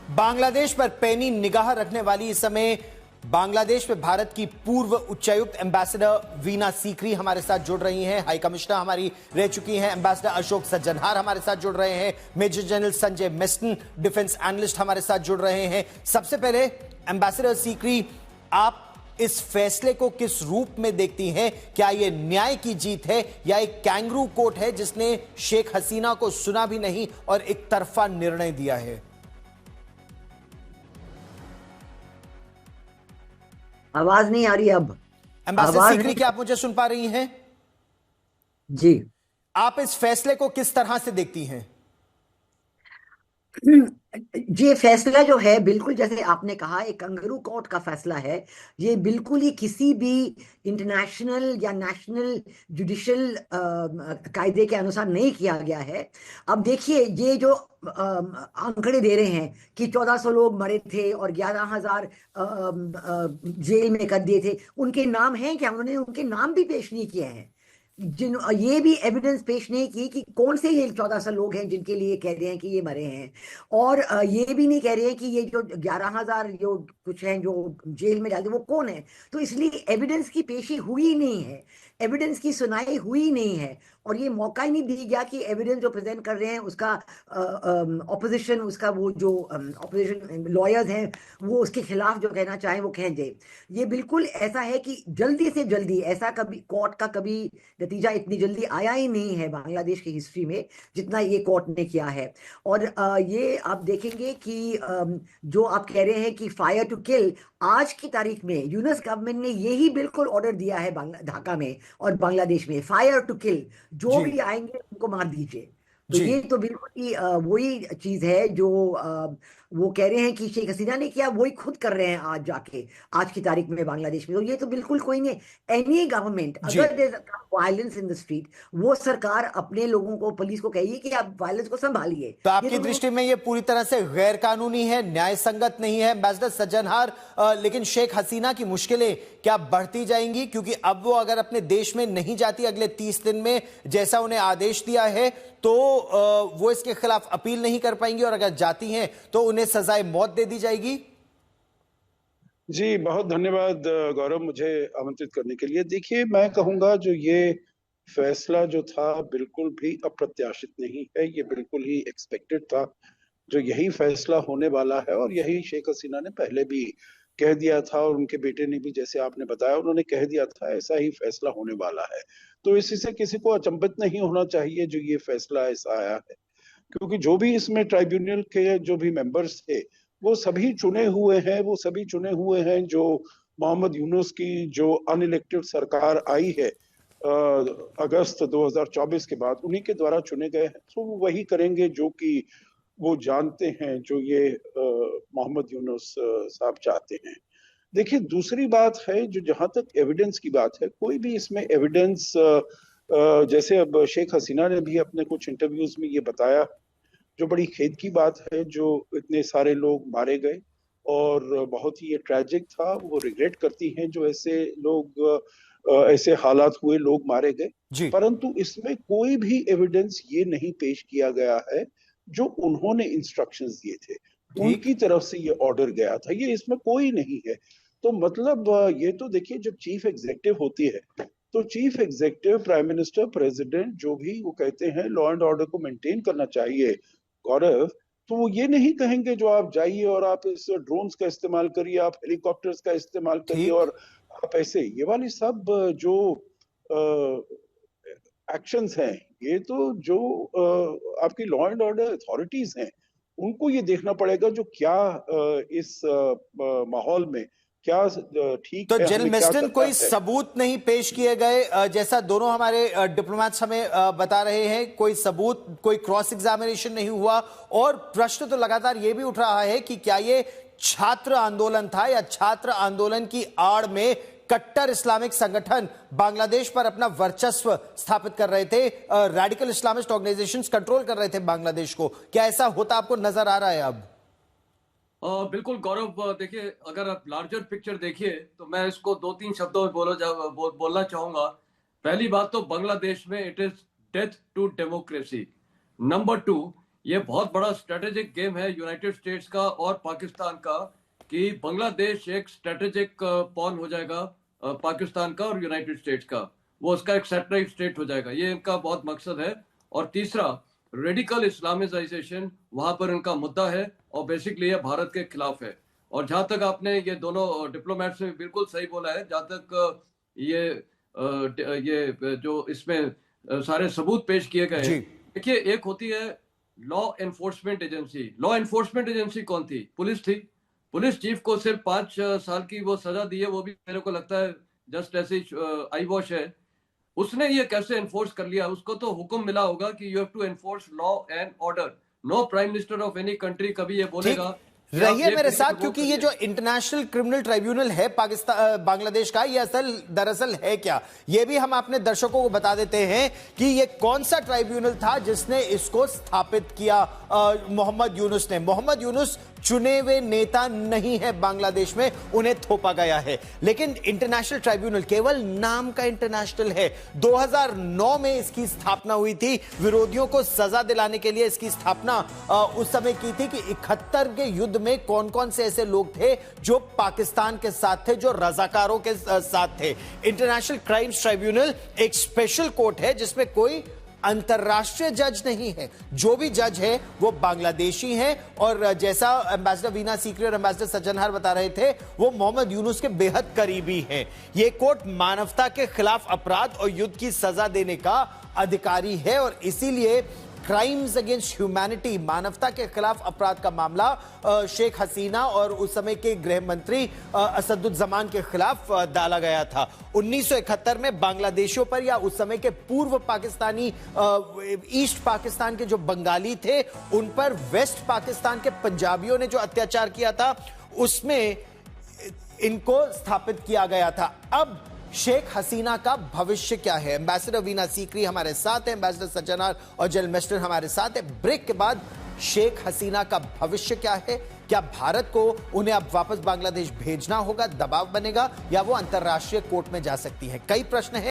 बांग्लादेश पर पैनी निगाह रखने वाली इस समय बांग्लादेश में भारत की पूर्व उच्चायुक्त एम्बेसडर वीना सीकरी हमारे साथ जुड़ रही हैं। हाई कमिश्नर हमारी रह चुकी हैं। एम्बेसडर अशोक सज्जनहार हमारे साथ जुड़ रहे हैं। Major general Sanjay Meston defence analyst हमारे साथ जुड़ रहे हैं। सबसे पहले एम्बेसडर सीकरी, आप इस फैसले को किस रूप में देखती हैं? क्या यह न्याय की जीत है या एक कैंगरू कोर्ट है जिसने शेख हसीना को सुना भी नहीं और एक तरफा निर्णय दिया है? आवाज नहीं आ रही अब। एम्बेसडर सीकरी, क्या आप मुझे सुन पा रही हैं? जी, आप इस फैसले को किस तरह से देखती हैं? ये फैसला जो है बिल्कुल जैसे आपने कहा एक कंगारू कोर्ट का फैसला है। ये बिल्कुल ही किसी भी इंटरनेशनल या नेशनल जुडिशल कायदे के अनुसार नहीं किया गया है। अब देखिए ये जो आंकड़े दे रहे हैं कि 1400 लोग मरे थे और 11,000 जेल में कर दिए थे, उनके नाम हैं क्या? उन्होंने उनके नाम भी पेश नहीं किए हैं। जिन ये भी एविडेंस पेश नहीं की कि कौन से ये 1400 लोग हैं जिनके लिए कह रहे हैं कि ये मरे हैं। और ये भी नहीं कह रहे हैं कि ये जो 11,000 जो कुछ हैं जो जेल में डालते वो कौन है। तो इसलिए एविडेंस की पेशी हुई नहीं है, एविडेंस की सुनाई हुई नहीं है, और ये मौका ही नहीं दिया गया कि एविडेंस जो प्रेजेंट कर रहे हैं उसका ऑपोजिशन, उसका वो जो ऑपोजिशन लॉयर्स हैं वो उसके खिलाफ जो कहना चाहें वो कह जाए। ये बिल्कुल ऐसा है कि जल्दी से जल्दी, ऐसा कभी कोर्ट का कभी नतीजा इतनी जल्दी आया ही नहीं है बांग्लादेश की हिस्ट्री में जितना ये कोर्ट ने किया है। और ये आप देखेंगे कि जो आप कह रहे हैं कि फायर टू किल, आज की तारीख में यूनस गवर्नमेंट ने यही बिल्कुल ऑर्डर दिया है ढाका में और बांग्लादेश में, फायर टू किल, जो जी भी आएंगे उनको मार दीजिए। तो जी। ये तो बिल्कुल ही वही चीज है जो वो कह रहे हैं कि शेख हसीना ने किया, वही खुद कर रहे हैं आज जाके, आज की तारीख में बांग्लादेश में। तो ये तो बिल्कुल कोई नहीं। एनी गवर्नमेंट जी, अगर there violence in the street, वो सरकार अपने लोगों को, पुलिस को कहिए कि आप वायलेंस को संभालिए। तो ये आपकी तो दृष्टि में ये पूरी तरह से गैर कानूनी है, न्याय संगत नहीं है एम्बेसडर सज्जनहार। लेकिन शेख हसीना की मुश्किलें क्या बढ़ती जाएंगी? क्योंकि अब वो अगर अपने देश में नहीं जाती अगले 30 दिन में, जैसा उन्हें आदेश दिया है, तो वो इसके खिलाफ अपील नहीं कर पाएंगी, और अगर जाती हैं तो उन्हें सजाए मौत दे दी जाएगी। जी, बहुत धन्यवाद गौरव, मुझे आमंत्रित करने के लिए। देखिए, मैं कहूँगा जो ये फैसला जो था बिल्कुल भी अप्रत्याशित नहीं है, ये बिल्कुल ही एक्सपेक्टेड था। जो यही फैसला होने वाला है और यही शेख हसीना ने पहले भी कह दिया था, और उनके बेटे ने भी, जैसे आपने बताया, उन्होंने कह दिया था ऐसा ही फैसला होने वाला है। तो इसी से किसी को अचंभित नहीं होना चाहिए जो ये फैसला ऐसा आया है, क्योंकि जो भी इसमें ट्राइब्यूनल के जो भी मेंबर्स थे वो सभी चुने हुए हैं, वो सभी चुने हुए हैं जो मोहम्मद यूनुस की जो अनइलेक्टेड सरकार आई है अगस्त 2024 के बाद, उन्हीं के द्वारा चुने गए हैं। तो वो वही करेंगे जो कि वो जानते हैं, जो ये मोहम्मद यूनुस साहब चाहते हैं। देखिए, दूसरी बात है जो, जहां तक एविडेंस की बात है, कोई भी इसमें एविडेंस, जैसे अब शेख हसीना ने भी अपने कुछ इंटरव्यूज में ये बताया, जो बड़ी खेद की बात है, जो इतने सारे लोग मारे गए और बहुत ही ये ट्रैजिक था। वो रिग्रेट करती हैं जो ऐसे लोग, ऐसे हालात हुए, लोग मारे गए। जी परंतु इसमें कोई भी एविडेंस ये नहीं पेश किया गया है जो उन्होंने इंस्ट्रक्शंस दिए थे, ठीक। उनकी तरफ से ये ऑर्डर गया था, ये इसमें कोई नहीं है। तो मतलब ये तो देखिए, जब चीफ एग्जीक्यूटिव होती है तो chief executive, prime minister, president, जो भी वो कहते हैं लॉ एंड ऑर्डर को मेंटेन करना चाहिए गौरव, तो वो ये नहीं कहेंगे जो आप जाइए और आप इस ड्रोन्स का इस्तेमाल करिए, आप हेलीकॉप्टर्स का इस्तेमाल करिए ठीक। और आप ऐसे, ये वाली सब जो एक्शंस हैं, ये तो जो आपकी लॉ एंड ऑर्डर अथॉरिटीज हैं उनको ये देखना पड़ेगा जो क्या इस माहौल में क्या ठीक तो है, जनरल हमें क्या मेस्टन, करना कोई है। सबूत नहीं पेश किए गए, जैसा दोनों हमारे डिप्लोमेट्स हमें बता रहे हैं? कोई सबूत, कोई क्रॉस एग्जामिनेशन नहीं हुआ? और प्रश्न तो लगातार यह भी उठ रहा है कि क्या ये छात्र आंदोलन था या छात्र आंदोलन की आड़ में कट्टर इस्लामिक संगठन बांग्लादेश पर अपना वर्चस्व स्थापित कर रहे थे? रेडिकल इस्लामिस्ट ऑर्गेनाइजेशंस कंट्रोल कर रहे थे बांग्लादेश को? क्या ऐसा होता आपको नजर आ रहा है अब? बिल्कुल गौरव, देखिए अगर आप लार्जर पिक्चर देखिए तो मैं इसको दो तीन शब्दों में बोलना चाहूंगा। पहली बात तो बांग्लादेश में it is death to democracy. Number two, ये बहुत बड़ा स्ट्रेटेजिक गेम है यूनाइटेड स्टेट्स का और पाकिस्तान का, कि बांग्लादेश एक स्ट्रेटेजिक पॉन हो जाएगा पाकिस्तान का और यूनाइटेड स्टेट्स का, वो उसका एक सैटेलाइट स्टेट हो जाएगा। ये इनका बहुत मकसद है। और तीसरा, रेडिकल इस्लामिजाइजेशन, वहां पर इनका मुद्दा है और बेसिकली ये भारत के खिलाफ है। और जहां तक आपने ये दोनों डिप्लोमेट्स ने बिल्कुल सही बोला है, जहां तक ये जो इसमें सारे सबूत पेश किए गए हैं, देखिए एक होती है law enforcement agency. Law enforcement agency कौन थी? पुलिस थी। पुलिस चीफ को सिर्फ 5 साल की वो सजा दी है, वो भी मेरे को लगता है जस्ट ऐसे आई वॉश है। उसने ये कैसे एनफोर्स कर लिया? उसको तो हुक्म मिला होगा कि you have to enforce law and order. No prime minister of any country कभी ये बोलेगा। रहिए मेरे साथ, क्योंकि ये जो इंटरनेशनल क्रिमिनल ट्राइब्यूनल है पाकिस्तान बांग्लादेश का, ये दरअसल है क्या, ये भी हम अपने दर्शकों को बता देते हैं कि ये कौन सा ट्राइब्यूनल था जिसने इसको स्थापित किया। मोहम्मद यूनुस ने। मोहम्मद यूनुस चुने हुए नेता नहीं है बांग्लादेश में, उन्हें थोपा गया है। लेकिन इंटरनेशनल ट्राइब्यूनल केवल नाम का इंटरनेशनल है। 2009 में इसकी स्थापना हुई थी। विरोधियों को सजा दिलाने के लिए इसकी स्थापना उस समय की थी कि 71 के युद्ध में कौन कौन से ऐसे लोग थे जो पाकिस्तान के साथ थे, जो रजाकारों के साथ थे। इंटरनेशनल क्राइम्स ट्राइब्यूनल एक स्पेशल कोर्ट है जिसमें कोई अंतरराष्ट्रीय जज नहीं है। जो भी जज है वो बांग्लादेशी है। और जैसा एम्बेसडर वीना सीकरी और एम्बेसडर सज्जनहार बता रहे थे, वो मोहम्मद यूनुस के बेहद करीबी हैं। ये कोर्ट मानवता के खिलाफ अपराध और युद्ध की सजा देने का अधिकारी है और इसीलिए क्राइम्स अगेंस्ट ह्यूमैनिटी, मानवता के खिलाफ अपराध का मामला शेख हसीना और उस समय के गृह मंत्री असदुज्जमान के खिलाफ डाला गया था। 1971 में बांग्लादेशियों पर, या उस समय के पूर्व पाकिस्तानी ईस्ट पाकिस्तान के जो बंगाली थे उन पर वेस्ट पाकिस्तान के पंजाबियों ने जो अत्याचार किया था, उसमें इनको स्थापित किया गया था। अब शेख हसीना का भविष्य क्या है? एम्बेसडर वीना सीकरी हमारे साथ है, एम्बेसडर सज्जनहार और जनरल मिस्टर हमारे साथ है। ब्रेक के बाद शेख हसीना का भविष्य क्या है? क्या भारत को उन्हें अब वापस बांग्लादेश भेजना होगा, दबाव बनेगा, या वो अंतरराष्ट्रीय कोर्ट में जा सकती है? कई प्रश्न हैं।